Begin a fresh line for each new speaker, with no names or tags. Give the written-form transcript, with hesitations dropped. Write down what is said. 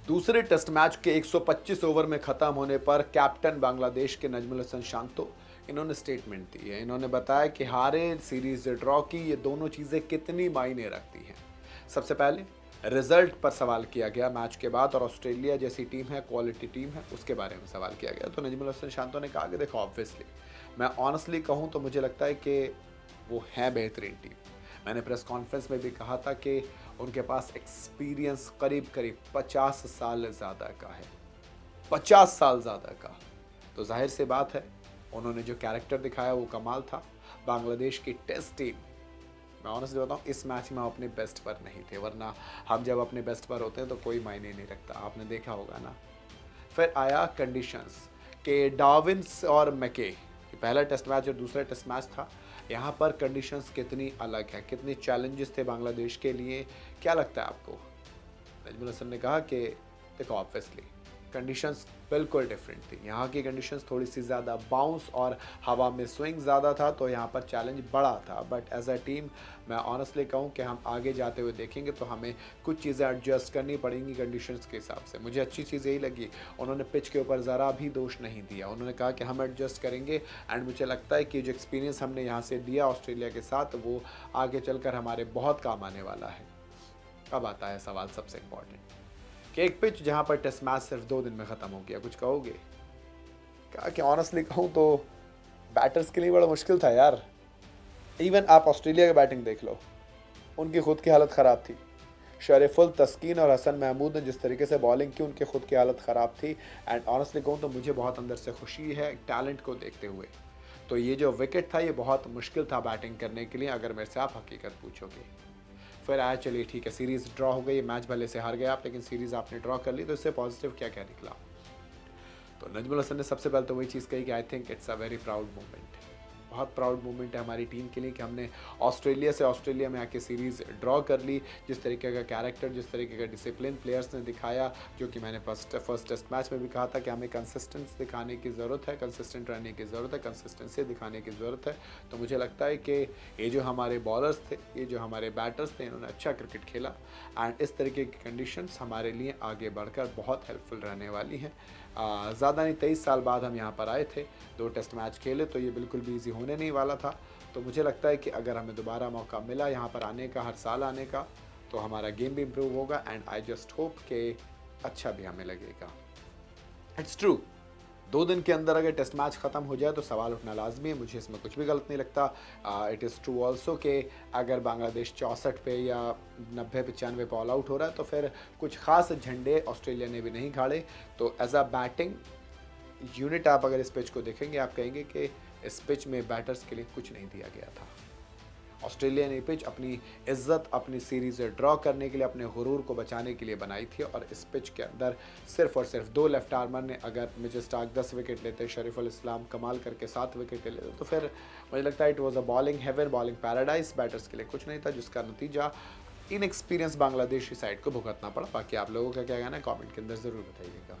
दूसरे test match के 125 over में खत्म होने पर कैप्टन बांग्लादेश के नजमुल हसन शांतो इन्होंने स्टेटमेंट दी है। इन्होंने बताया कि हारे सीरीज ड्रॉ की ये दोनों चीज़ें कितनी मायने रखती हैं। सबसे पहले रिजल्ट पर सवाल किया गया मैच के बाद, और ऑस्ट्रेलिया जैसी टीम है, क्वालिटी टीम है, उसके बारे में सवाल किया गया। तो नजमुल हसन शांतो ने कहा कि देखो, ऑब्वियसली मैं ऑनेस्टली कहूँ तो मुझे लगता है कि वो है बेहतरीन टीम। मैंने प्रेस कॉन्फ्रेंस में भी कहा था कि उनके पास एक्सपीरियंस करीब करीब 50 साल ज़्यादा का है, 50 साल ज़्यादा का। तो जाहिर सी बात है, उन्होंने जो कैरेक्टर दिखाया वो कमाल था। बांग्लादेश की टेस्ट टीम, मैं ऑनेस्टली बताऊँ, इस मैच में हम अपने बेस्ट पर नहीं थे, वरना हम जब अपने बेस्ट पर होते हैं तो कोई मायने नहीं रखता, आपने देखा होगा ना। फिर आया कंडीशंस के डार्विन्स और मैके, पहला टेस्ट मैच और दूसरा टेस्ट मैच था, यहाँ पर कंडीशंस कितनी अलग है, कितने चैलेंजेस थे बांग्लादेश के लिए, क्या लगता है आपको? नजमुल हसन ने कहा कि देखो, ऑब्वियसली कंडीशंस बिल्कुल डिफरेंट थी। यहाँ की कंडीशंस थोड़ी सी ज़्यादा बाउंस और हवा में स्विंग ज़्यादा था, तो यहाँ पर चैलेंज बड़ा था। बट एज अ टीम मैं ऑनेस्टली कहूँ कि हम आगे जाते हुए देखेंगे तो हमें कुछ चीज़ें एडजस्ट करनी पड़ेंगी कंडीशंस के हिसाब से। मुझे अच्छी चीज़ यही लगी, उन्होंने पिच के ऊपर ज़रा भी दोष नहीं दिया। उन्होंने कहा कि हम एडजस्ट करेंगे, एंड मुझे लगता है कि जो एक्सपीरियंस हमने यहाँ से दिया ऑस्ट्रेलिया के साथ, वो आगे चलकर हमारे बहुत काम आने वाला है। अब आता है सवाल सबसे इम्पॉर्टेंट कि एक पिच जहां पर टेस्ट मैच सिर्फ 2 दिन में खत्म हो गया, कुछ कहोगे? कहा कि ऑनेस्टली कहूं तो बैटर्स के लिए बड़ा मुश्किल था यार। इवन आप ऑस्ट्रेलिया की बैटिंग देख लो, उनकी खुद की हालत ख़राब थी। शरीफुल, तस्कीन और हसन महमूद ने जिस तरीके से बॉलिंग की, उनकी खुद की हालत ख़राब थी। एंड ऑनेस्टली कहूँ तो मुझे बहुत अंदर से खुशी है टैलेंट को देखते हुए। तो ये जो विकेट था ये बहुत मुश्किल था बैटिंग करने के लिए, अगर मेरे से आप हकीकत पूछोगे। फिर आया, चलिए ठीक है, सीरीज़ ड्रॉ हो गई, मैच भले से हार गए आप, लेकिन सीरीज़ आपने ड्रॉ कर ली, तो इससे पॉजिटिव क्या क्या निकला? तो नजमुल हसन ने सबसे पहले तो वही चीज़ कही कि I think it's a very proud moment. बहुत प्राउड मोमेंट है हमारी टीम के लिए कि हमने ऑस्ट्रेलिया से ऑस्ट्रेलिया में आके सीरीज़ ड्रॉ कर ली। जिस तरीके का कैरेक्टर, जिस तरीके का डिसिप्लिन प्लेयर्स ने दिखाया, जो कि मैंने फर्स्ट टेस्ट मैच में भी कहा था कि हमें कंसिस्टेंस दिखाने की ज़रूरत है, कंसिस्टेंट रहने की ज़रूरत है, कंसिस्टेंसी दिखाने की ज़रूरत है। तो मुझे लगता है कि ये जो हमारे बॉलर्स थे, ये जो हमारे बैटर्स थे, इन्होंने अच्छा क्रिकेट खेला। एंड इस तरीके की कंडीशंस हमारे लिए आगे बढ़कर बहुत हेल्पफुल रहने वाली हैं। ज़्यादा नहीं, 23 साल बाद हम यहाँ पर आए थे, 2 टेस्ट मैच खेले, तो ये बिल्कुल भी ईजी होने नहीं वाला था। तो मुझे लगता है कि अगर हमें दोबारा मौका मिला यहाँ पर आने का, हर साल आने का, तो हमारा गेम भी इम्प्रूव होगा। एंड आई जस्ट होप कि अच्छा भी हमें लगेगा। इट्स ट्रू, 2 दिन के अंदर अगर टेस्ट मैच ख़त्म हो जाए तो सवाल उठना लाजमी है, मुझे इसमें कुछ भी गलत नहीं लगता। इट इज़ ट्रू ऑल्सो कि अगर बांग्लादेश 64 पे या 90-95 पे ऑल आउट हो रहा है, तो फिर कुछ ख़ास झंडे ऑस्ट्रेलिया ने भी नहीं गाड़े। तो एज अ बैटिंग यूनिट आप अगर इस पिच को देखेंगे, आप कहेंगे कि इस पिच में बैटर्स के लिए कुछ नहीं दिया गया था। ऑस्ट्रेलिया ने पिच अपनी इज्जत, अपनी सीरीज ड्रॉ करने के लिए, अपने गुरूर को बचाने के लिए बनाई थी। और इस पिच के अंदर सिर्फ और सिर्फ 2 लेफ्ट आर्मर ने, अगर मिचेल स्टार्क 10 विकेट लेते, शरीफुल इस्लाम कमाल करके 7 विकेट ले लेते, तो फिर मुझे लगता है it was a bowling heaven, bowling paradise. Batters के लिए कुछ नहीं था, जिसका नतीजा इनएक्सपीरियंस बांग्लादेशी साइड को भुगतना पड़ा। बाकी आप लोगों का क्या कहना है, कमेंट के अंदर ज़रूर बताइएगा।